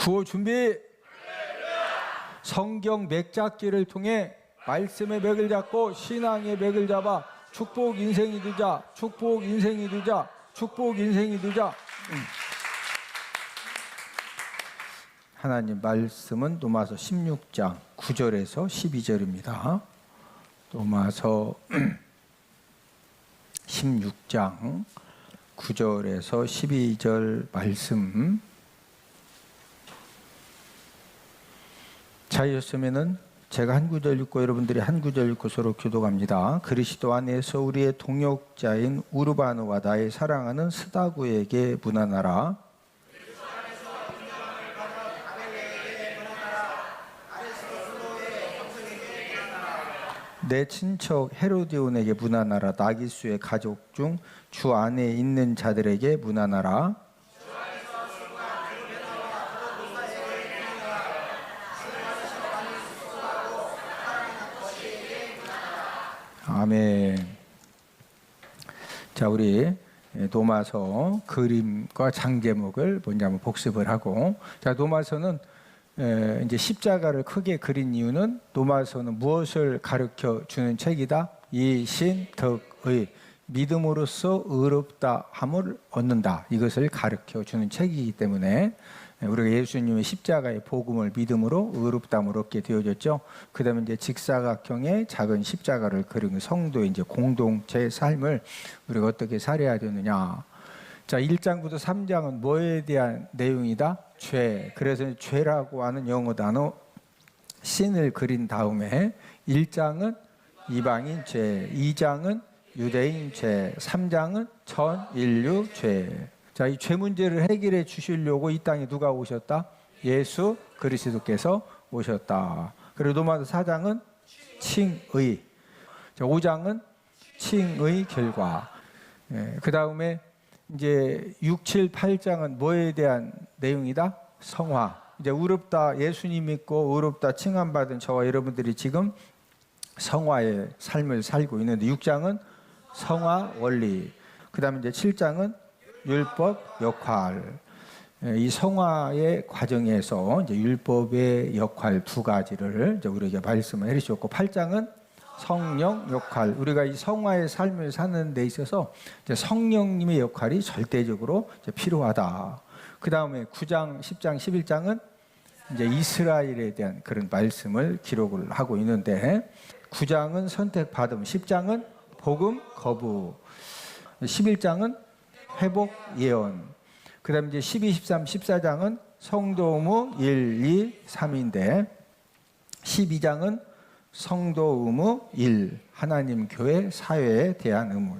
구호 준비. 성경 맥잡기를 통해 말씀의 맥을 잡고 신앙의 맥을 잡아 축복 인생이 되자. 축복 인생이 되자. 축복 인생이 되자. 하나님 말씀은 로마서 16장 9절에서 12절입니다. 로마서 16장 9절에서 12절 말씀. 자이었으면은 제가 한 구절 읽고 여러분들이 한 구절 읽고 서로 교독합니다. 그리스도 안에서 우리의 동역자인 우르바노와 나의 사랑하는 스다구에게 문안하라. 내 친척 헤로디온에게 문안하라. 나기수의 가족 중 주 안에 있는 자들에게 문안하라. 아멘. 자, 우리 로마서 그림과 장제목을 먼저 한번 복습을 하고, 자, 로마서는 이제 십자가를 크게 그린 이유는 로마서는 무엇을 가르쳐 주는 책이다? 이신덕의 믿음으로써 의롭다함을 얻는다. 이것을 가르쳐 주는 책이기 때문에 우리가 예수님의 십자가의 복음을 믿음으로 의롭다함을 얻게 되어졌죠. 그 다음에 이제 직사각형의 작은 십자가를 그린 성도의 이제 공동체의 삶을 우리가 어떻게 살아야 되느냐. 자, 1장부터 3장은 뭐에 대한 내용이다? 죄. 그래서 죄라고 하는 영어 단어 신을 그린 다음에 1장은 이방인 죄, 2장은 유대인 죄, 3장은 전 인류 죄. 자, 이 죄 문제를 해결해 주시려고 이 땅에 누가 오셨다? 예수 그리스도께서 오셨다. 그리고 로마서 4장은 칭의. 자, 5장은 칭의 결과. 그 다음에 이제 6, 7, 8장은 뭐에 대한 내용이다? 성화. 이제 의롭다, 예수님 믿고 의롭다 칭함받은 저와 여러분들이 지금 성화의 삶을 살고 있는데 6장은 성화 원리. 그 다음에 이제 7장은 율법 역할. 이 성화의 과정에서 이제 율법의 역할 두 가지를 이제 우리에게 말씀을 해주셨고, 8장은 성령 역할. 우리가 이 성화의 삶을 사는 데 있어서 이제 성령님의 역할이 절대적으로 이제 필요하다. 그 다음에 9장, 10장, 11장은 이제 이스라엘에 대한 그런 말씀을 기록을 하고 있는데, 9장은 선택받음, 10장은 복음 거부, 11장은 회복 예언. 그 다음에 이제 12, 13, 14장은 성도 의무 1, 2, 3인데 12장은 성도 의무 1, 하나님 교회 사회에 대한 의무.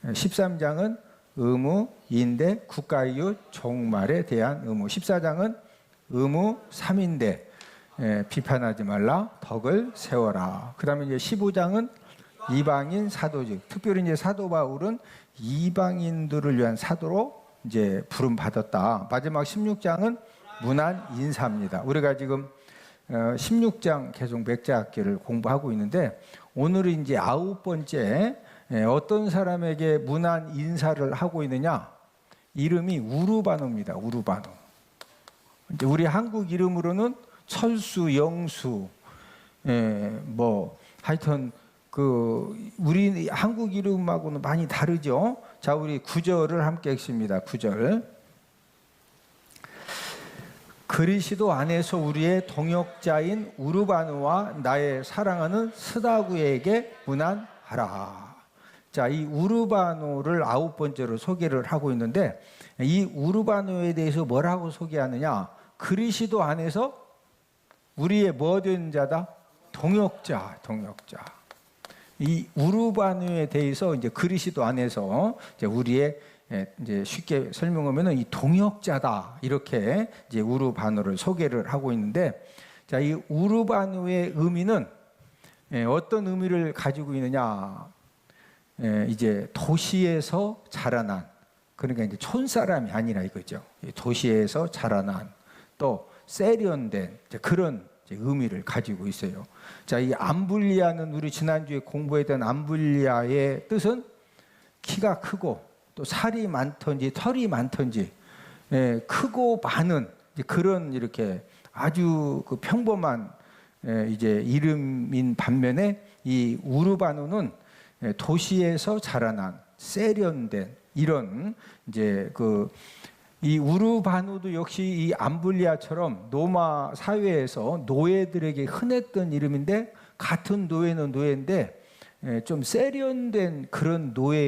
13장은 의무 2인데 국가이웃 종말에 대한 의무. 14장은 의무 3인데 비판하지 말라, 덕을 세워라. 그 다음에 이제 15장은 이방인 사도직. 특별히 이제 사도 바울은 이방인들을 위한 사도로 이제 부름 받았다. 마지막 16장은 문안 인사입니다. 우리가 지금 16장 계속 맥자학기를 공부하고 있는데 오늘은 이제 9번째 어떤 사람에게 문안 인사를 하고 있느냐? 이름이 우르바노입니다. 우르바노. 이제 우리 한국 이름으로는 철수, 영수, 뭐 하여튼 우리 한국 이름하고는 많이 다르죠. 자, 우리 9절을 함께 읽습니다. 9절. 그리스도 안에서 우리의 동역자인 우르바노와 나의 사랑하는 스다구에게 문안하라. 자, 이 우르바노를 9번째로 소개를 하고 있는데 이 우르바노에 대해서 뭐라고 소개하느냐? 그리스도 안에서 우리의 뭐 된 자다? 동역자, 동역자. 이 우르바노에 대해서 이제 그리스도 안에서 이제 우리의 이제 쉽게 설명하면은 이 동역자다 이렇게 이제 우르바노를 소개를 하고 있는데, 자, 이 우르바노의 의미는 어떤 의미를 가지고 있느냐? 이제 도시에서 자라난, 그러니까 이제 촌사람이 아니라 이거죠. 도시에서 자라난 또 세련된 그런 의미를 가지고 있어요. 자, 이 암블리아는 우리 지난주에 공부했던 암블리아의 뜻은 키가 크고 또 살이 많던지 털이 많던지 크고 많은 이제 그런 이렇게 아주 그 평범한 이제 이름인 반면에 이 우르바누는 도시에서 자라난 세련된 이런 이제 이 우르바누도 역시 이 암블리아처럼 로마 사회에서 노예들에게 흔했던 이름인데, 같은 노예는 노예인데 좀 세련된 그런 노예,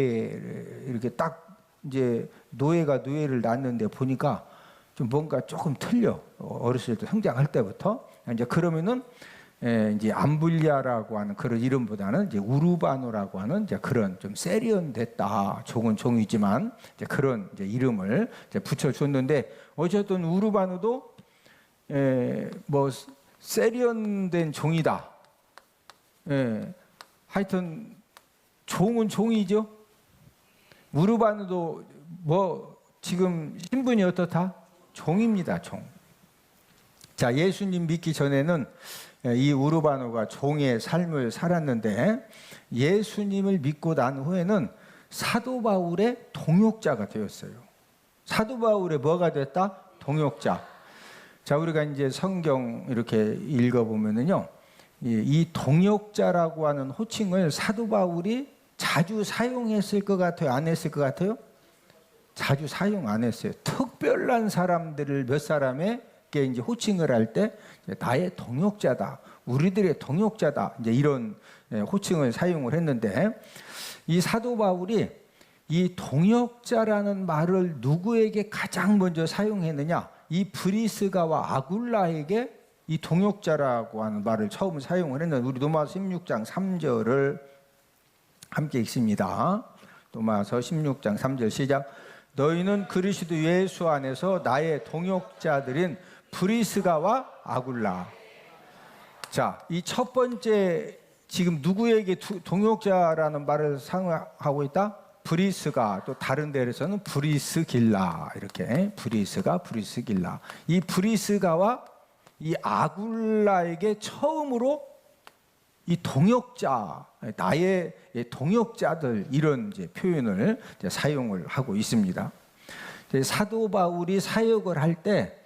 이렇게 딱 이제 노예가 노예를 낳는데 보니까 좀 뭔가 조금 틀려. 어렸을 때 성장할 때부터 이제 그러면은 이제 암블리아라고 하는 그런 이름보다는 이제 우르바누라고 하는 이제 그런 좀 세련됐다. 종은 종이지만 이제 그런 이제 이름을 이제 붙여줬는데, 어쨌든 우르바누도 뭐 세련된 종이다. 하여튼 종은 종이죠. 우르바누도 뭐 지금 신분이 어떻다? 종입니다, 종. 자, 예수님 믿기 전에는 이 우르바누가 종의 삶을 살았는데, 예수님을 믿고 난 후에는 사도 바울의 동역자가 되었어요. 사도 바울의 뭐가 됐다? 동역자. 자, 우리가 이제 성경 이렇게 읽어보면은요, 이 동역자라고 하는 호칭을 사도 바울이 자주 사용했을 것 같아요? 안 했을 것 같아요? 자주 사용 안 했어요. 특별한 사람들을 몇 사람에게 이제 호칭을 할 때 나의 동역자다, 우리들의 동역자다, 이제 이런 호칭을 사용을 했는데, 이 사도 바울이 이 동역자라는 말을 누구에게 가장 먼저 사용했느냐? 이 브리스가와 아굴라에게 이 동역자라고 하는 말을 처음 사용을 했는데, 우리 로마서 16장 3절을 함께 읽습니다. 로마서 16장 3절 시작. 너희는 그리스도 예수 안에서 나의 동역자들인 브리스가와 아굴라. 자, 이 첫 번째 지금 누구에게 동역자라는 말을 사용하고 있다? 브리스가, 또 다른 데에서는 브리스길라, 이렇게 브리스가, 브리스길라. 이 브리스가와 이 아굴라에게 처음으로 이 동역자, 나의 동역자들, 이런 이제 표현을 이제 사용을 하고 있습니다. 사도 바울이 사역을 할 때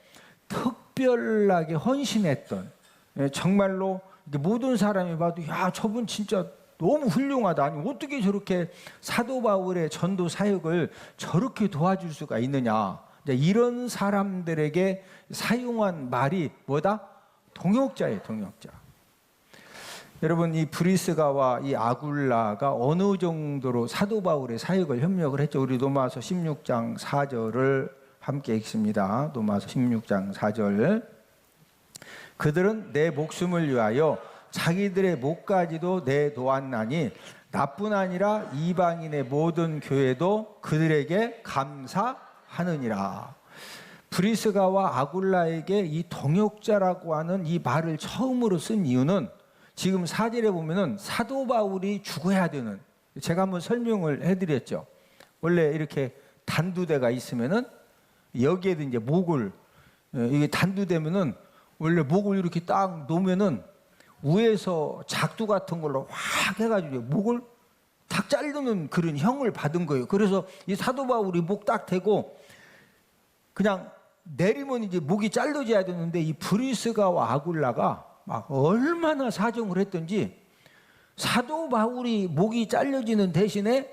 특별하게 헌신했던, 정말로 모든 사람이 봐도 야, 저분 진짜 너무 훌륭하다. 아니 어떻게 저렇게 사도 바울의 전도 사역을 저렇게 도와줄 수가 있느냐. 이런 사람들에게 사용한 말이 뭐다? 동역자예요, 동역자. 여러분, 이 브리스가와 이 아굴라가 어느 정도로 사도 바울의 사역을 협력을 했죠? 우리 로마서 16장 4절을 함께 읽습니다. 로마서 16장 4절. 그들은 내 목숨을 위하여 자기들의 목까지도 내놓았나니 나뿐 아니라 이방인의 모든 교회도 그들에게 감사하느니라. 브리스가와 아굴라에게 이 동역자라고 하는 이 말을 처음으로 쓴 이유는, 지금 4절에 보면은 사도 바울이 죽어야 되는, 제가 한번 설명을 해드렸죠. 원래 이렇게 단두대가 있으면은 여기에도 이제 목을, 이게 단두대면은 원래 목을 이렇게 딱 놓으면은 위에서 작두 같은 걸로 확 해가지고 목을 탁 자르는 그런 형을 받은 거예요. 그래서 이 사도 바울이 목 딱 대고 그냥 내리면 이제 목이 잘려져야 되는데, 이 브리스가와 아굴라가 막 얼마나 사정을 했던지 사도 바울이 목이 잘려지는 대신에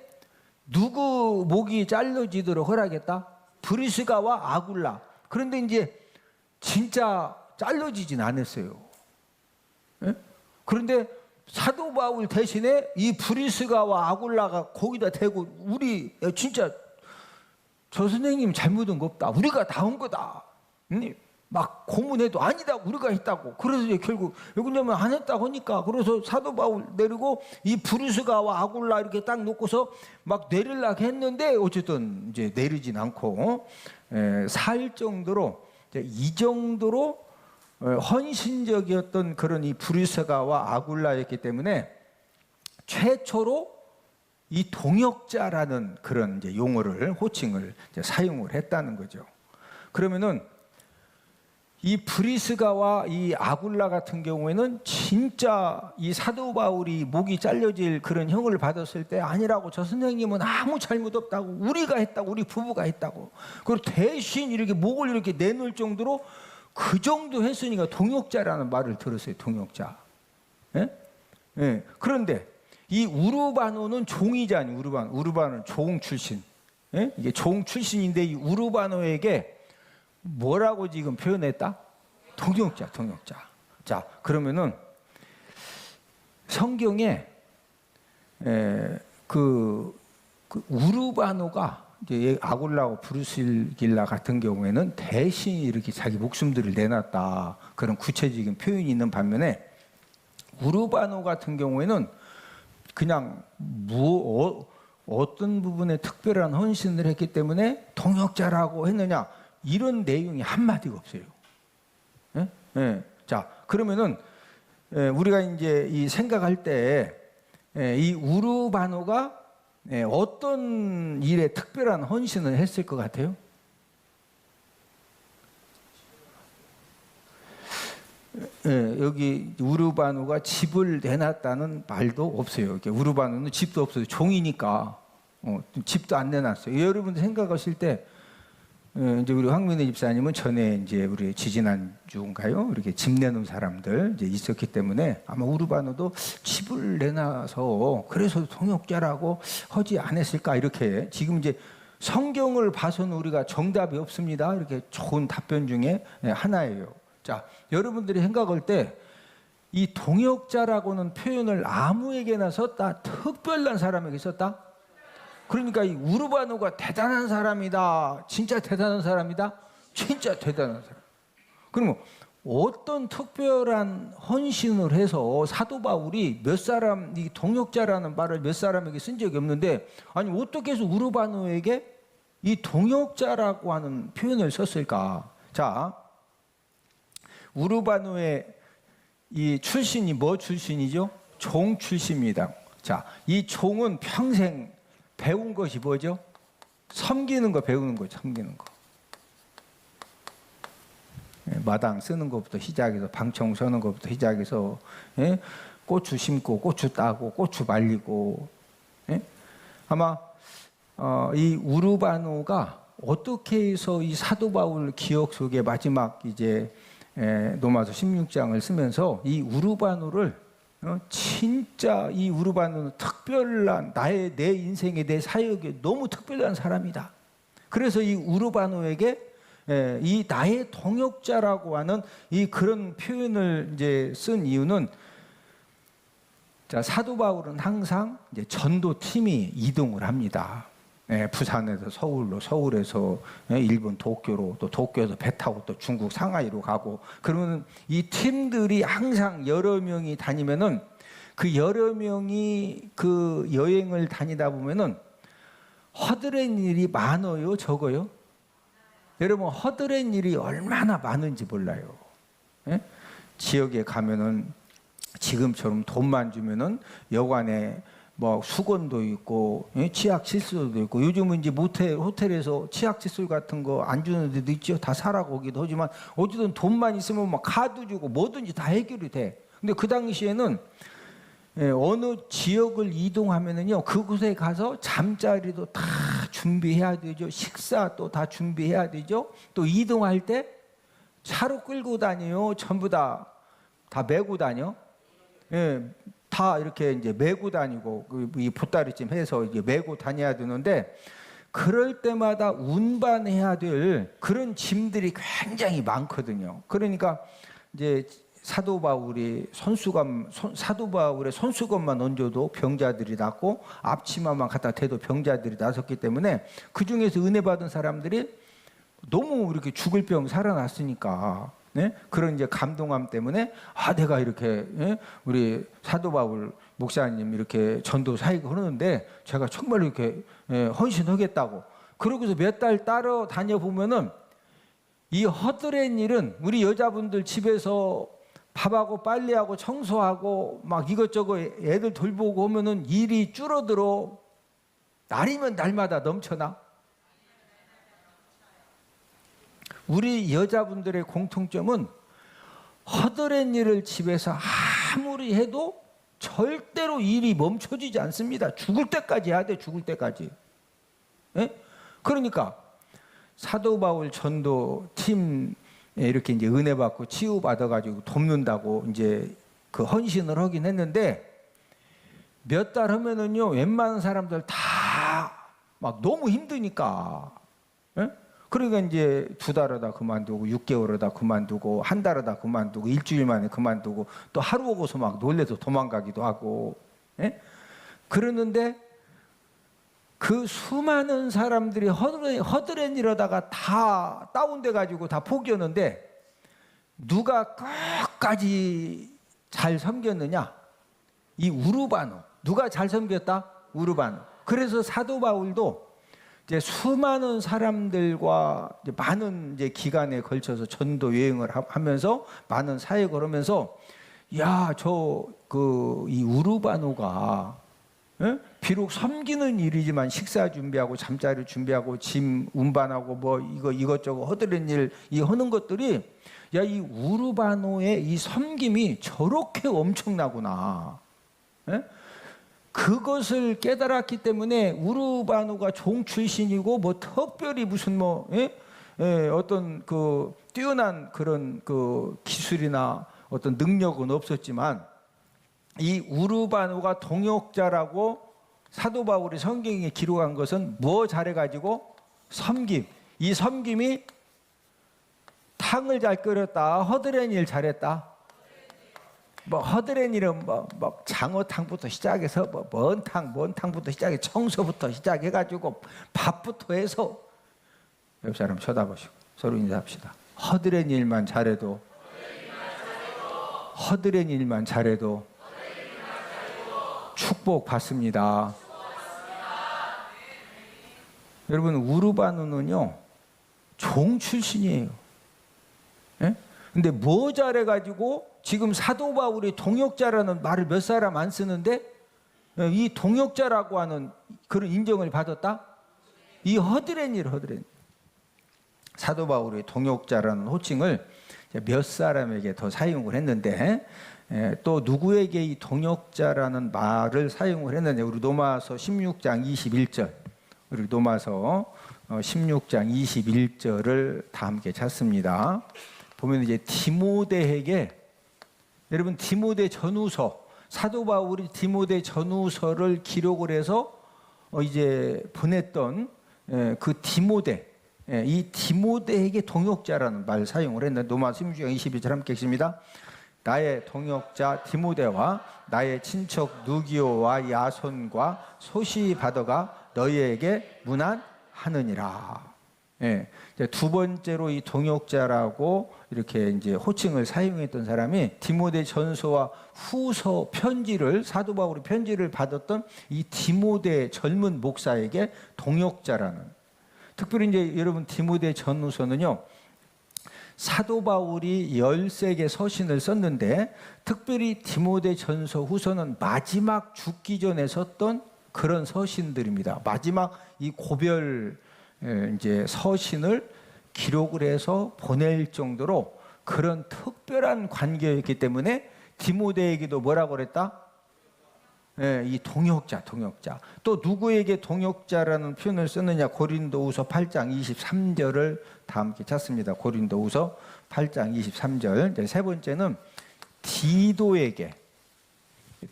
누구 목이 잘려지도록 허락했다? 브리스가와 아굴라. 그런데 이제 진짜 잘려지진 않았어요. 예? 그런데 사도 바울 대신에 이 브리스가와 아굴라가 거기다 대고, 우리 진짜 저 선생님 잘못한 거 없다, 우리가 다 한 거다, 막 고문해도 아니다, 우리가 했다고. 그래서 이제 결국 왜냐면 안 했다고 하니까, 그래서 사도 바울 내리고 이 브리스가와 아굴라 이렇게 딱 놓고서 막 내리려고 했는데, 어쨌든 이제 내리진 않고 살 정도로, 이 정도로 헌신적이었던 그런 이 브리스가와 아굴라였기 때문에 최초로 이 동역자라는 그런 이제 용어를, 호칭을 이제 사용을 했다는 거죠. 그러면은 이 브리스가와 이 아굴라 같은 경우에는 진짜 이 사도 바울이 목이 잘려질 그런 형을 받았을 때 아니라고, 저 선생님은 아무 잘못 없다고, 우리가 했다고, 우리 부부가 했다고, 그리고 대신 이렇게 목을 이렇게 내놓을 정도로 그 정도 했으니까 동역자라는 말을 들었어요. 동역자. 예? 예. 그런데 이 우르바노는 종이잖아요. 우르바노는 종 출신. 예? 이게 종 출신인데 이 우르바노에게 뭐라고 지금 표현했다? 동역자. 자, 그러면은 성경에 그 우르바노가 이제 아굴라하고 브루실길라 같은 경우에는 대신 이렇게 자기 목숨들을 내놨다, 그런 구체적인 표현이 있는 반면에 우르바노 같은 경우에는 그냥 어떤 부분에 특별한 헌신을 했기 때문에 동역자라고 했느냐, 이런 내용이 한마디가 없어요. 예? 예. 자, 그러면은 우리가 이제 이 생각할 때 이 우르바노가 어떤 일에 특별한 헌신을 했을 것 같아요? 여기 우르바노가 집을 내놨다는 말도 없어요. 우르바노는 집도 없어요. 종이니까 집도 안 내놨어요. 여러분들 생각하실 때 이제 우리 황민혜 집사님은 전에 이제 우리 지지난주인가요? 이렇게 집 내놓은 사람들 이제 있었기 때문에 아마 우르바노도 집을 내놔서 그래서 동역자라고 하지 않았을까, 이렇게 지금 이제 성경을 봐서는 우리가 정답이 없습니다. 이렇게 좋은 답변 중에 하나예요. 자, 여러분들이 생각할 때 이 동역자라고는 표현을 아무에게나 썼다? 특별한 사람에게 썼다? 그러니까 이 우르바노가 대단한 사람이다, 진짜 대단한 사람이다, 진짜 대단한 사람. 그러면 어떤 특별한 헌신을 해서 사도 바울이 몇 사람, 이 동역자라는 말을 몇 사람에게 쓴 적이 없는데, 아니 어떻게 해서 우르바노에게 이 동역자라고 하는 표현을 썼을까? 자, 우르바노의 이 출신이 뭐 출신이죠? 종 출신입니다. 자, 이 종은 평생 배운 것이 뭐죠? 섬기는 거, 배우는 거, 섬기는 거. 마당 쓰는 것부터 시작해서, 방 청소하는 것부터 시작해서, 고추 심고, 고추 따고, 고추 말리고. 아마 이 우르바노가 어떻게 해서 이 사도 바울 기억 속에 마지막 이제 로마서 16장을 쓰면서 이 우르바노를 진짜 이 우르바노는 특별한, 내 인생에, 내 사역에 너무 특별한 사람이다. 그래서 이 우르바노에게 이 나의 동역자라고 하는 이 그런 표현을 이제 쓴 이유는, 자, 사도 바울은 항상 이제 전도팀이 이동을 합니다. 부산에서 서울로, 서울에서 일본 도쿄로, 또 도쿄에서 배 타고 또 중국 상하이로 가고, 그러면 이 팀들이 항상 여러 명이 다니면은 그 여러 명이 그 여행을 다니다 보면은 허드렛 일이 많아요, 적어요? 여러분, 허드렛 일이 얼마나 많은지 몰라요. 지역에 가면은 지금처럼 돈만 주면은 여관에 뭐 수건도 있고 치약 칫솔도 있고, 요즘은 이제 호텔에서 치약 칫솔 같은 거 안 주는 데도 있죠. 다 사라고 오기도 하지만 어쨌든 돈만 있으면 막 카드 주고 뭐든지 다 해결이 돼. 근데 그 당시에는 어느 지역을 이동하면은요, 그곳에 가서 잠자리도 다 준비해야 되죠. 식사도 다 준비해야 되죠. 또 이동할 때 차로 끌고 다녀요. 전부 다 메고 다녀. 다 이렇게 이제 메고 다니고, 이 보따리쯤 해서 이제 메고 다녀야 되는데, 그럴 때마다 운반해야 될 그런 짐들이 굉장히 많거든요. 그러니까 이제 사도 바울의 손수건만 얹어도 병자들이 낫고, 앞치마만 갖다 대도 병자들이 나섰기 때문에 그 중에서 은혜 받은 사람들이 너무 이렇게 죽을 병 살아났으니까, 그런 이제 감동함 때문에 내가 이렇게 우리 사도 바울 목사님 이렇게 전도 사역을 하는데 제가 정말 이렇게 헌신하겠다고, 그러고서 몇 달 따라 다녀 보면은 이 허드렛 일은, 우리 여자분들 집에서 밥하고 빨래하고 청소하고 막 이것저것 애들 돌보고 오면은 일이 줄어들어. 날이면 날마다 넘쳐나. 우리 여자분들의 공통점은 허드렛 일을 집에서 아무리 해도 절대로 일이 멈춰지지 않습니다. 죽을 때까지 해야 돼, 죽을 때까지. 예? 그러니까 사도 바울 전도 팀에 이렇게 이제 은혜 받고 치유 받아 가지고 돕는다고 이제 그 헌신을 하긴 했는데 몇 달 하면은요 웬만한 사람들 다 막 너무 힘드니까. 예? 그러니까 이제 2달 하다 그만두고 6개월 하다 그만두고 한 달 하다 그만두고 일주일 만에 그만두고 또 하루 오고서 막 놀래서 도망가기도 하고. 예? 그러는데 그 수많은 사람들이 허드렛 이러다가 다 다운돼 가지고 다 포기했는데 누가 끝까지 잘 섬겼느냐? 이 우르바노. 누가 잘 섬겼다? 우르바노. 그래서 사도 바울도 이제 수많은 사람들과 이제 많은 이제 기간에 걸쳐서 전도 여행을 하면서 많은 사역을 하면서 야, 이 우르바노가 예? 비록 섬기는 일이지만 식사 준비하고 잠자리 준비하고 짐 운반하고 뭐 이것저것 허드렛 일 이 하는 것들이 야, 이 우르바노의 이 섬김이 저렇게 엄청나구나. 예? 그것을 깨달았기 때문에 우르바노가 종 출신이고 뭐 특별히 무슨 어떤 그 뛰어난 그런 그 기술이나 어떤 능력은 없었지만 이 우르바노가 동역자라고 사도 바울이 성경에 기록한 것은 뭐 잘해가지고 섬김. 이 섬김이 탕을 잘 끓였다. 허드렛 일 잘했다. 뭐 허드렛 일은 뭐 장어탕부터 시작해서 뭔 탕부터 시작해 청소부터 시작해가지고 밥부터 해서 옆 사람 쳐다보시고 서로 인사합시다. 허드렛 일만 잘해도 축복 받습니다. 여러분 우르바노는요 종 출신이에요. 예? 근데 뭐 잘해가지고 지금 사도 바울이 동역자라는 말을 몇 사람 안 쓰는데 이 동역자라고 하는 그런 인정을 받았다? 이 허드렛 일. 사도 바울이 동역자라는 호칭을 몇 사람에게 더 사용을 했는데 또 누구에게 이 동역자라는 말을 사용을 했느냐. 우리 로마서 16장 21절. 우리 로마서 16장 21절을 다 함께 찾습니다. 보면 이제 디모데에게 여러분 디모데 전후서 사도 바울이 디모데 전후서를 기록을 해서 이제 보냈던 그 디모데 이 디모데에게 동역자라는 말 사용을 했는데 로마서 16장 22절 함께 읽습니다. 나의 동역자 디모데와 나의 친척 누기오와 야손과 소시 바더가 너희에게 문안하느니라. 예, 두 번째로 이 동역자라고 이렇게 이제 호칭을 사용했던 사람이 디모데 전서와 후서 편지를 사도 바울이 편지를 받았던 이 디모데 젊은 목사에게 동역자라는. 특별히 이제 여러분 디모데 전후서는요. 사도 바울이 13개 서신을 썼는데 특별히 디모데 전서 후서는 마지막 죽기 전에 썼던 그런 서신들입니다. 마지막 이 고별 이제 서신을 기록을 해서 보낼 정도로 그런 특별한 관계였기 때문에 디모데에게도 뭐라고 그랬다? 이 동역자. 또 누구에게 동역자라는 표현을 쓰느냐? 고린도후서 8장 23절을 다 함께 찾습니다. 고린도후서 8장 23절. 세 번째는 디도에게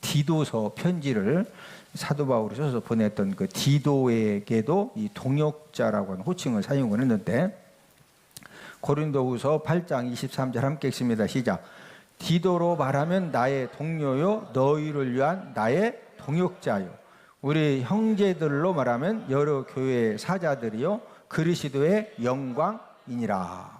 디도서 편지를 사도 바울이 써서 보냈던 그 디도에게도 이 동역자라고 하는 호칭을 사용을 했는데 고린도후서 8장 23절 함께 읽습니다. 시작. 디도로 말하면 나의 동료요 너희를 위한 나의 동역자요 우리 형제들로 말하면 여러 교회의 사자들이요 그리스도의 영광이니라.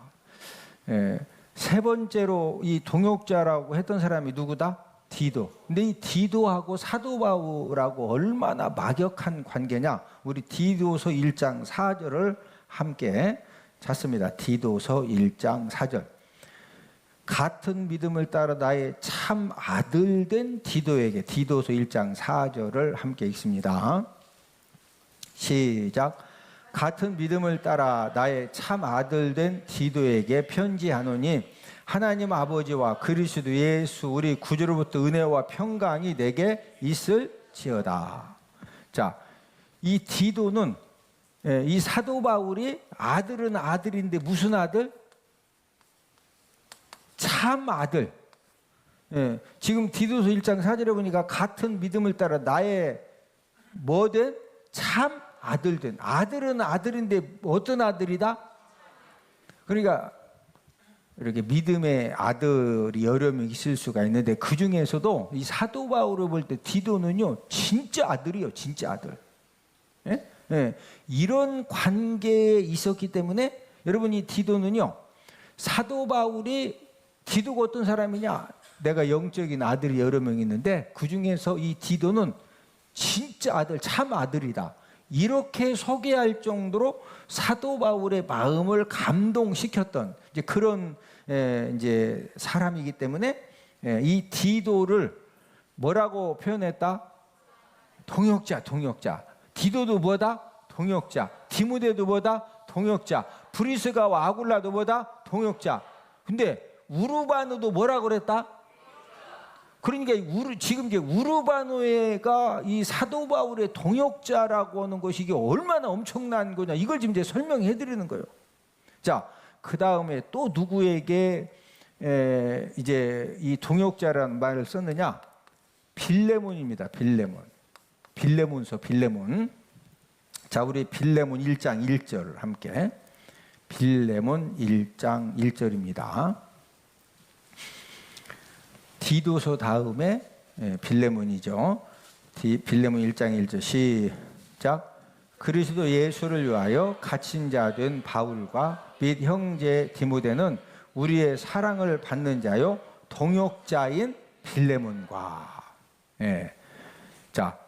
세 번째로 이 동역자라고 했던 사람이 누구다? 디도. 근데 이 디도하고 사도 바울하고 얼마나 막역한 관계냐? 우리 디도서 1장 4절을 함께 찾습니다. 디도서 1장 4절. 같은 믿음을 따라 나의 참 아들 된 디도에게 디도서 1장 4절을 함께 읽습니다. 시작. 같은 믿음을 따라 나의 참 아들 된 디도에게 편지하노니 하나님 아버지와 그리스도 예수 우리 구주로부터 은혜와 평강이 내게 있을지어다. 자, 이 디도는 이 사도 바울이 아들은 아들인데 무슨 아들? 참 아들. 지금 디도서 1장 4절에 보니까 같은 믿음을 따라 나의 뭐된 참 아들 된, 아들은 아들인데 어떤 아들이다? 그러니까 이렇게 믿음의 아들이 여러 명 있을 수가 있는데 그 중에서도 이 사도 바울을 볼 때 디도는요 진짜 아들이요, 진짜 아들. 이런 관계에 있었기 때문에 여러분 이 디도는요, 사도 바울이 디도가 어떤 사람이냐? 내가 영적인 아들이 여러 명 있는데 그 중에서 이 디도는 진짜 아들, 참 아들이다. 이렇게 소개할 정도로 사도 바울의 마음을 감동시켰던 이제 그런 이제 사람이기 때문에 이 디도를 뭐라고 표현했다? 동역자, 동역자. 디도도 뭐다? 동역자. 디모데도 뭐다? 동역자. 브리스가와 아굴라도 뭐다? 동역자. 근데 우르바노도 뭐라고 그랬다? 그러니까 지금 이제 우르바노가 이 사도 바울의 동역자라고 하는 것이 이게 얼마나 엄청난 거냐 이걸 지금 이제 설명해 드리는 거예요. 자, 그 다음에 또 누구에게 이제 이 동역자라는 말을 썼느냐? 빌레몬입니다. 빌레몬. 빌레몬서 빌레몬. 자, 우리 빌레몬 1장 1절 함께. 빌레몬 1장 1절입니다. 디도서 다음에 빌레몬이죠. 빌레몬 1장 1절 시작. 그리스도 예수를 위하여 갇힌 자 된 바울과 및 형제 디모데는 우리의 사랑을 받는 자요 동역자인 빌레몬과. 자,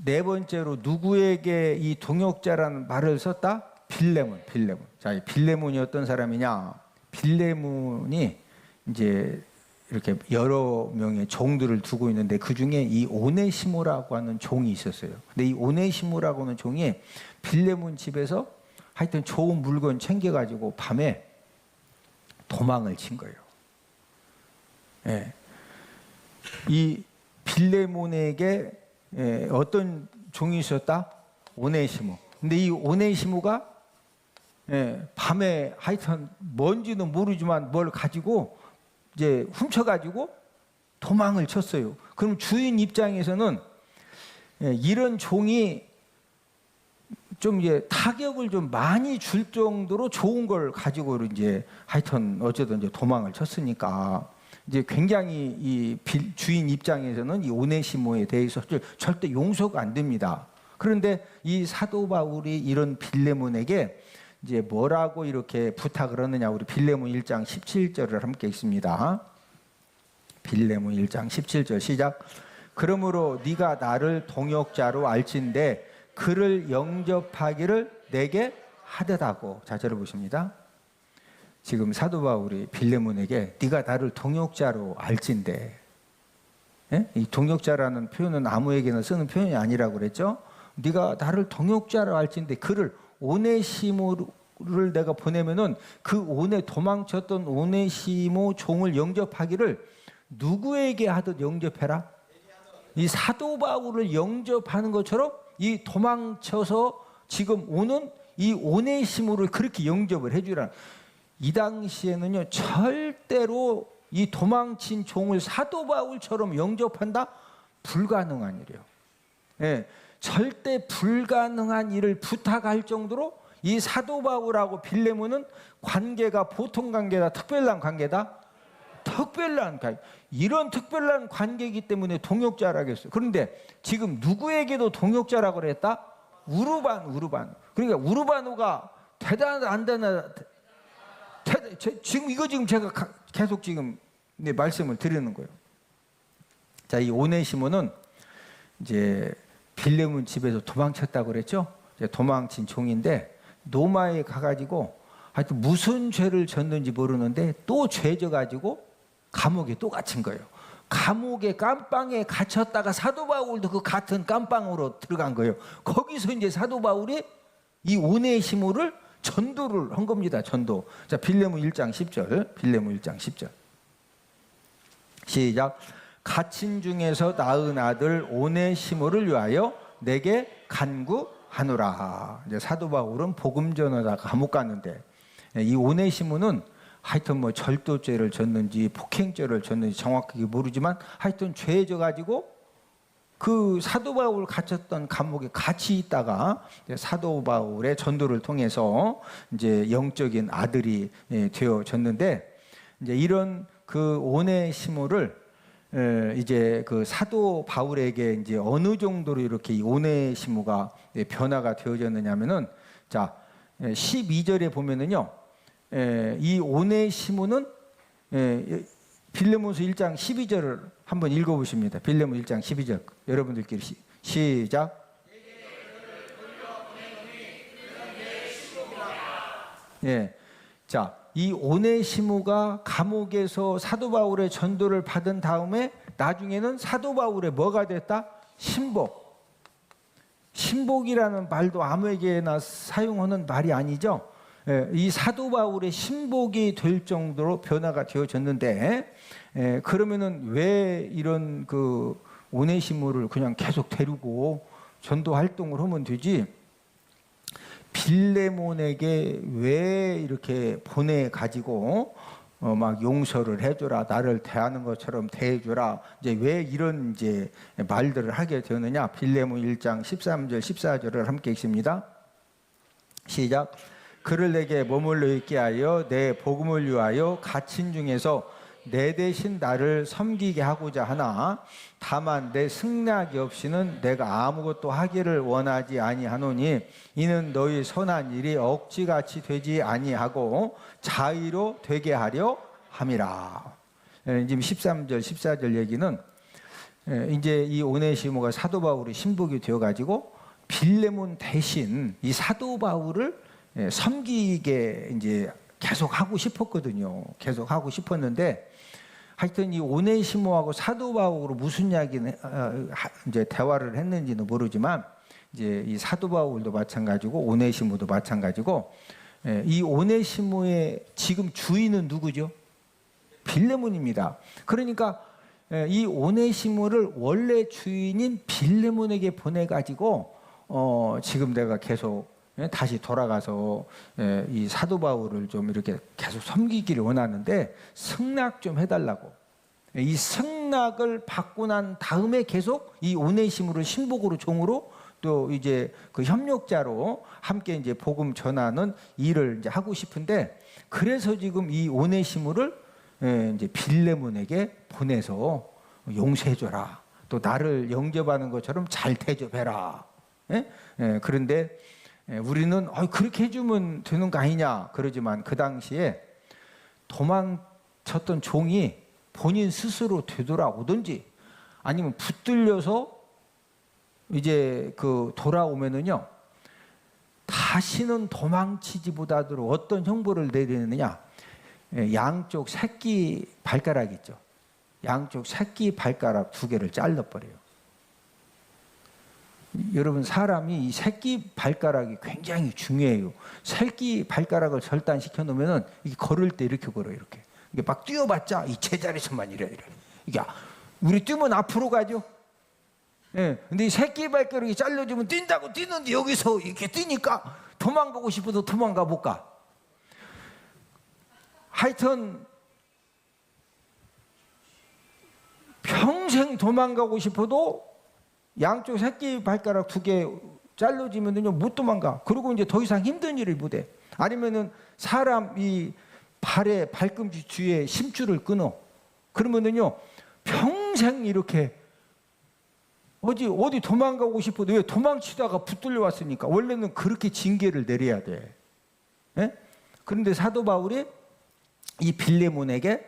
네 번째로 누구에게 이 동역자라는 말을 썼다? 빌레몬, 빌레몬. 자, 이 빌레몬이 어떤 사람이냐? 빌레몬이 이제 이렇게 여러 명의 종들을 두고 있는데 그 중에 이 오네시모라고 하는 종이 있었어요. 근데 이 오네시모라고 하는 종이 빌레몬 집에서 하여튼 좋은 물건 챙겨가지고 밤에 도망을 친 거예요. 이 빌레몬에게 어떤 종이 있었다? 오네시모. 근데 이 오네시모가 밤에 하여튼 뭔지는 모르지만 뭘 가지고 이제 훔쳐가지고 도망을 쳤어요. 그럼 주인 입장에서는 이런 종이 좀 이제 타격을 좀 많이 줄 정도로 좋은 걸 가지고 이제 하여튼 어쨌든 이제 도망을 쳤으니까 이제 굉장히 이 주인 입장에서는 이 오네시모에 대해서 절대 용서가 안 됩니다. 그런데 이 사도 바울이 이런 빌레몬에게 이제 뭐라고 이렇게 부탁을 하느냐? 우리 빌레몬 1장 17절을 함께 읽습니다. 빌레몬 1장 17절 시작. 그러므로 네가 나를 동역자로 알진대 그를 영접하기를 내게 하듯하고. 자절을 보십니다. 지금 사도 바울이 빌레몬에게 네가 나를 동역자로 알진대. 이 동역자라는 표현은 아무에게나 쓰는 표현이 아니라고 그랬죠. 네가 나를 동역자로 알진대 그를 오네시모를 내가 보내면은 그 도망쳤던 오네시모 종을 영접하기를 누구에게 하듯 영접해라. 이 사도 바울을 영접하는 것처럼 이 도망쳐서 지금 오는 이 오네시모를 그렇게 영접을 해주라. 이 당시에는요 절대로 이 도망친 종을 사도 바울처럼 영접한다? 불가능한 일이에요. 절대 불가능한 일을 부탁할 정도로 이 사도 바울하고 빌레몬은 관계가 보통 관계다, 특별한 관계다? 특별한 관계. 이런 특별한 관계이기 때문에 동역자라고 했어요. 그런데 지금 누구에게도 동역자라고 그랬다? 우르바노. 그러니까 우르바노가 대단하다 안 대단하다? 지금 이거 지금 제가 계속 지금 말씀을 드리는 거예요. 자, 이 오네시모는 이제 빌레몬 집에서 도망쳤다고 그랬죠? 도망친 종인데 노마에 가가지고 하여튼 무슨 죄를 졌는지 모르는데 또 죄 져가지고 감옥에 또 갇힌 거예요. 감옥에 깜빵에 갇혔다가 사도 바울도 그 같은 깜빵으로 들어간 거예요. 거기서 이제 사도 바울이 이 오네시모를 전도를 한 겁니다. 전도. 자, 빌레몬 1장 10절. 빌레몬 1장 10절. 시작. 갇힌 중에서 낳은 아들 오네시모를 위하여 내게 간구하노라. 이제 사도 바울은 복음 전하다가 감옥 갔는데 이 오네시모는 하여튼 뭐 절도죄를 졌는지 폭행죄를 졌는지 정확하게 모르지만 하여튼 죄에 져가지고 그 사도 바울 갇혔던 감옥에 같이 있다가 사도 바울의 전도를 통해서 이제 영적인 아들이 되어졌는데 이제 이런 그 오네시모를 이제 그 사도 바울에게 이제 어느 정도로 이렇게 이 오네시모가 변화가 되어졌느냐면은 자 12절에 보면은요 이 오네시모는 빌레몬서 1장 12절을 한번 읽어보십니다. 빌레몬 1장 12절 여러분들끼리 시작. 예, 자, 이 오네시모가 감옥에서 사도 바울의 전도를 받은 다음에 나중에는 사도 바울의 뭐가 됐다? 신복. 신복이라는 말도 아무에게나 사용하는 말이 아니죠. 예, 이 사도 바울의 신복이 될 정도로 변화가 되어졌는데 그러면은 왜 이런 그 오네시모를 그냥 계속 데리고 전도 활동을 하면 되지? 빌레몬에게 왜 이렇게 보내 가지고 막 용서를 해줘라, 나를 대하는 것처럼 대해줘라, 이제 왜 이런 이제 말들을 하게 되느냐? 빌레몬 1장 13절 14절을 함께 읽습니다. 시작. 그를 내게 머물러 있게 하여 내 복음을 위하여 갇힌 중에서 내 대신 나를 섬기게 하고자 하나 다만 내 승낙이 없이는 내가 아무것도 하기를 원하지 아니하노니 이는 너희 선한 일이 억지같이 되지 아니하고 자의로 되게 하려 함이라. 지금 13절 14절 얘기는 이제 이 오네시모가 사도 바울의 신복이 되어가지고 빌레몬 대신 이 사도 바울을 섬기게 이제 계속 하고 싶었거든요. 계속 하고 싶었는데 하여튼 이 오네시모하고 사도 바울로 무슨 이야기는 이제 대화를 했는지는 모르지만 이제 이 사도 바울도 마찬가지고 오네시모도 마찬가지고 이 오네시모의 지금 주인은 누구죠? 빌레몬입니다. 그러니까 이 오네시모를 원래 주인인 빌레몬에게 보내가지고 지금 내가 계속 다시 돌아가서 이 사도 바울을 좀 이렇게 계속 섬기기를 원하는데 승낙 좀 해달라고. 이 승낙을 받고 난 다음에 계속 이 오네시모를 신복으로 종으로 또 이제 그 협력자로 함께 이제 복음 전하는 일을 이제 하고 싶은데 그래서 지금 이 오네시모를 이제 빌레몬에게 보내서 용서해줘라. 또 나를 영접하는 것처럼 잘 대접해라. 그런데 우리는 그렇게 해주면 되는 거 아니냐 그러지만 그 당시에 도망쳤던 종이 본인 스스로 되돌아오든지 아니면 붙들려서 이제 그 돌아오면은요 다시는 도망치지보다도 어떤 형벌을 내리느냐, 양쪽 새끼 발가락 있죠. 양쪽 새끼 발가락 2개를 잘라버려요. 여러분 사람이 이 새끼 발가락이 굉장히 중요해요. 새끼 발가락을 절단시켜 놓으면은 이게 걸을 때 이렇게 걸어요. 이렇게 이게 막 뛰어봤자 이 제자리에서만 이래. 이게 우리 뛰면 앞으로 가죠. 예. 근데 이 새끼 발가락이 잘려주면 뛴다고 뛰는데 여기서 이렇게 뛰니까 도망가고 싶어도 도망가 못 가. 하여튼 평생 도망가고 싶어도 양쪽 새끼 발가락 2개 잘라지면은요 못 도망가. 그리고 이제 더 이상 힘든 일을 못 해. 아니면은 사람 이 발에 발꿈치 뒤에 심줄을 끊어. 그러면은요 평생 이렇게 어디 도망가고 싶어도 왜 도망치다가 붙들려 왔으니까 원래는 그렇게 징계를 내려야 돼. 예? 그런데 사도 바울이 이 빌레몬에게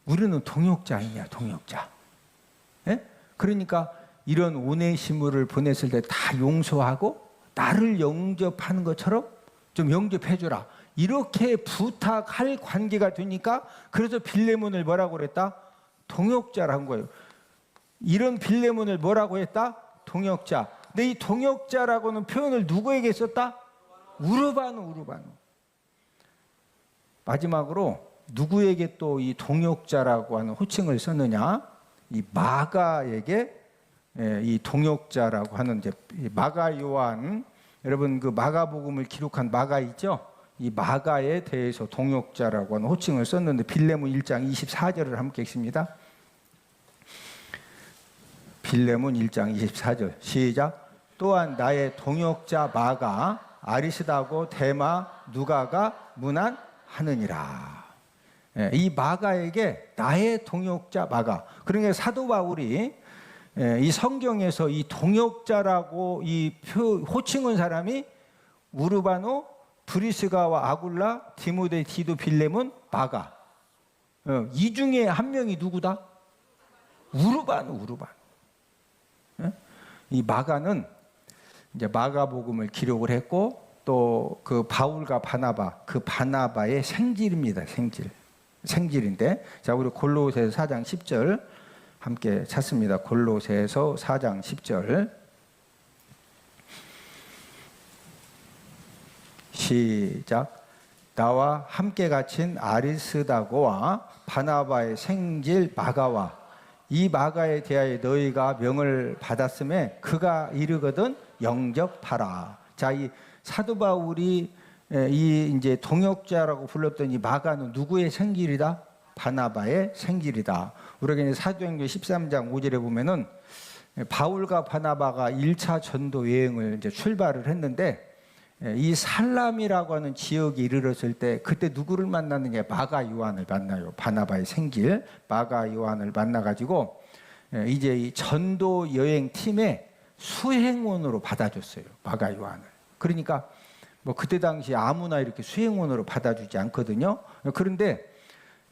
우리는 동역자 아니냐, 동역자. 예? 그러니까 이런 오네시모를 보냈을 때 다 용서하고 나를 영접하는 것처럼 좀 영접해주라. 이렇게 부탁할 관계가 되니까 그래서 빌레몬을 뭐라고 그랬다? 동역자라는 거예요. 이런 빌레몬을 뭐라고 했다? 동역자. 근데 이 동역자라고는 표현을 누구에게 썼다? 우르바누. 마지막으로 누구에게 또 이 동역자라고 하는 호칭을 썼느냐? 이 마가에게 이 동역자라고 하는 이제 마가 요한, 여러분 그 마가복음을 기록한 마가 있죠? 이 마가에 대해서 동역자라고 하는 호칭을 썼는데 빌레몬 1장 24절을 함께 읽습니다. 빌레몬 1장 24절 시작. 또한 나의 동역자 마가 아리스다고 데마 누가가 문안하느니라. 이 마가에게 나의 동역자 마가. 그러니까 사도 바울이 이 성경에서 이 동역자라고 이 호칭한 사람이 우르바노, 브리스가와 아굴라, 디모데, 디도, 빌레몬, 마가. 이 중에 한 명이 누구다? 우르바노. 이 마가는 이제 마가복음을 기록을 했고 또 그 바울과 바나바, 그 바나바의 생질입니다. 생질인데, 자 우리 골로새서 4장 10절 함께 찾습니다. 골로새서 4장 10절 시작. 나와 함께 갇힌 아리스다고와 바나바의 생질 마가와 이 마가에 대하여 너희가 명을 받았음에 그가 이르거든 영접하라. 자, 이 사도 바울이 이 이제 동역자라고 불렀던 이 마가는 누구의 생질이다? 바나바의 생질이다. 우리가 이제 사도행전 13장 5절에 보면은 바울과 바나바가 1차 전도 여행을 이제 출발을 했는데 이 살람이라고 하는 지역에 이르렀을 때 그때 누구를 만났느냐? 마가 요한을 만나요. 바나바의 생길 마가 요한을 만나가지고 이제 이 전도 여행 팀의 수행원으로 받아줬어요. 마가 요한을. 그러니까 뭐 그때 당시 아무나 이렇게 수행원으로 받아주지 않거든요. 그런데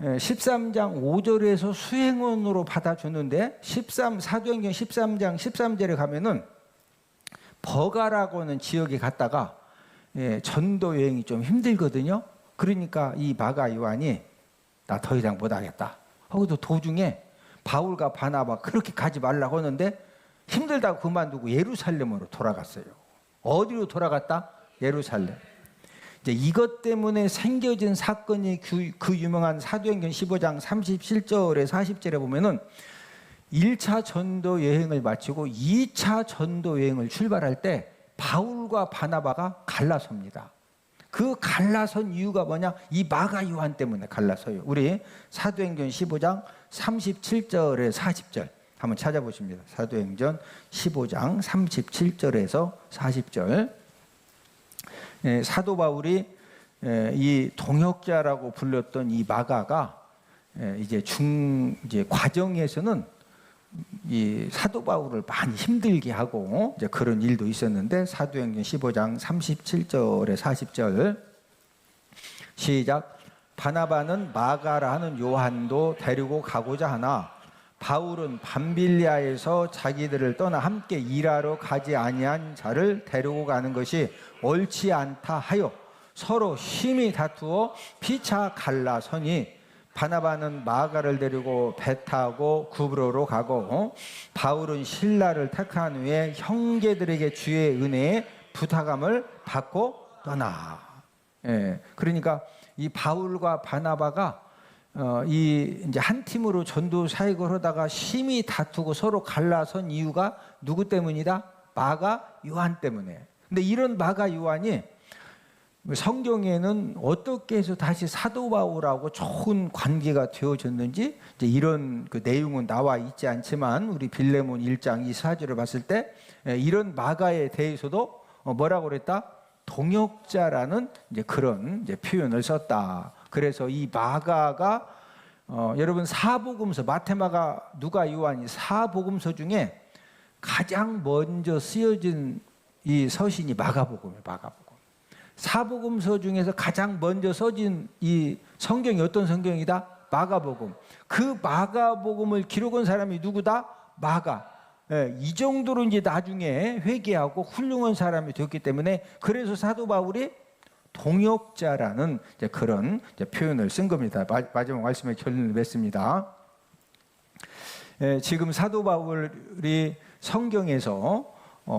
13장 5절에서 수행원으로 받아주는데 사도행전 13장 13절에 가면은 버가라고 하는 지역에 갔다가 전도 여행이 좀 힘들거든요. 그러니까 이 마가 요한이 나 더 이상 못하겠다 하고도 도중에 바울과 바나바 그렇게 가지 말라고 하는데 힘들다고 그만두고 예루살렘으로 돌아갔어요. 어디로 돌아갔다? 예루살렘. 이제 이것 때문에 생겨진 사건이 그 유명한 사도행전 15장 37절에 40절에 보면은 1차 전도 여행을 마치고 2차 전도 여행을 출발할 때 바울과 바나바가 갈라섭니다. 그 갈라선 이유가 뭐냐? 이 마가 요한 때문에 갈라서요. 우리 사도행전 15장 37절에 40절 한번 찾아보십니다. 사도행전 15장 37절에서 40절. 사도 바울이 이 동역자라고 불렸던 이 마가가 이제 과정에서는 이 사도 바울을 많이 힘들게 하고 이제 그런 일도 있었는데 사도행전 15장 37절에 40절 시작. 바나바는 마가라 하는 요한도 데리고 가고자 하나 바울은 밤빌리아에서 자기들을 떠나 함께 일하러 가지 아니한 자를 데리고 가는 것이 옳지 않다 하여 서로 심히 다투어 피차 갈라서니 바나바는 마가를 데리고 배 타고 구브로로 가고 바울은 실라를 택한 후에 형제들에게 주의 은혜에 부탁함을 받고 떠나. 그러니까 이 바울과 바나바가 이제 한 팀으로 전도 사역을 하다가 심히 다투고 서로 갈라선 이유가 누구 때문이다? 마가 요한 때문에. 근데 이런 마가 요한이 성경에는 어떻게 해서 다시 사도 바울하고 좋은 관계가 되어졌는지 이제 이런 그 내용은 나와 있지 않지만 우리 빌레몬 1장 24절을 봤을 때 이런 마가에 대해서도 뭐라고 그랬다? 동역자라는 이제 그런 이제 표현을 썼다. 그래서 이 마가가 여러분 사복음서 마태마가 누가 요한이 사복음서 중에 가장 먼저 쓰여진 이 서신이 마가복음이에요. 마가복음. 사복음서 중에서 가장 먼저 써진 이 성경이 어떤 성경이다? 마가복음. 그 마가복음을 기록한 사람이 누구다? 마가. 이 정도로 이제 나중에 회개하고 훌륭한 사람이 되었기 때문에 그래서 사도 바울이 동역자라는 이제 그런 이제 표현을 쓴 겁니다. 마지막 말씀에 결론을 맺습니다. 지금 사도 바울이 성경에서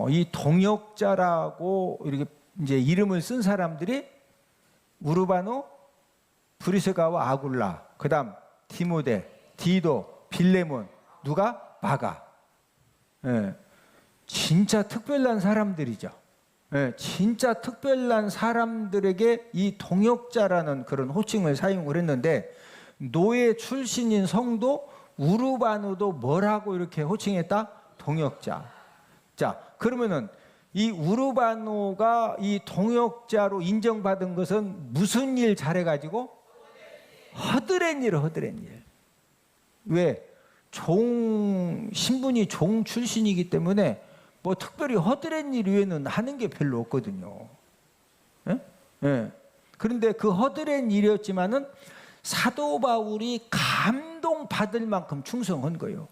이 동역자라고 이렇게 이제 이름을 쓴 사람들이 우르바노, 브리스가와 아굴라, 그다음 디모데, 디도, 빌레몬, 누가? 마가. 예, 진짜 특별한 사람들이죠. 예, 진짜 특별한 사람들에게 이 동역자라는 그런 호칭을 사용을 했는데, 노예 출신인 성도 우르바노도 뭐라고 이렇게 호칭했다? 동역자. 자, 그러면은 이 우르바노가 이 동역자로 인정받은 것은 무슨 일 잘해가지고? 허드렛 일, 허드렛 일. 왜? 신분이 종 출신이기 때문에 뭐 특별히 허드렛 일 외에는 하는 게 별로 없거든요. 예? 예. 그런데 그 허드렛 일이었지만은 사도 바울이 감동받을 만큼 충성한 거예요.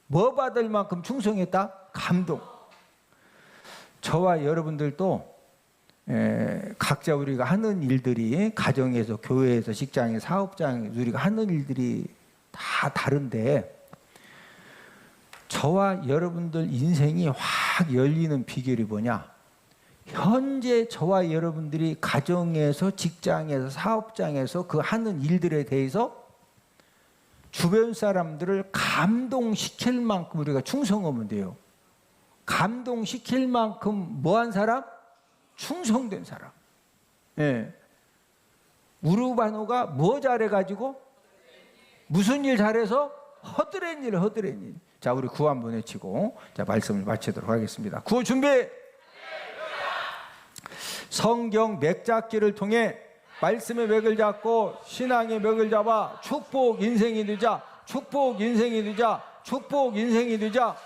뭐 받을 만큼 충성했다? 감동. 저와 여러분들도 각자 우리가 하는 일들이 가정에서, 교회에서, 직장에, 사업장에서 우리가 하는 일들이 다 다른데, 저와 여러분들 인생이 확 열리는 비결이 뭐냐? 현재 저와 여러분들이 가정에서, 직장에서, 사업장에서 그 하는 일들에 대해서 주변 사람들을 감동시킬 만큼 우리가 충성하면 돼요. 감동시킬 만큼 뭐한 사람? 충성된 사람. 예. 우르바노가 뭐 잘해가지고? 무슨 일 잘해서? 허드렛 일, 허드렛 일. 자, 우리 구호 한번 외치고 자, 말씀을 마치도록 하겠습니다. 구호 준비! 성경 맥잡기를 통해 말씀의 맥을 잡고 신앙의 맥을 잡아 축복 인생이 되자, 축복 인생이 되자, 축복 인생이 되자.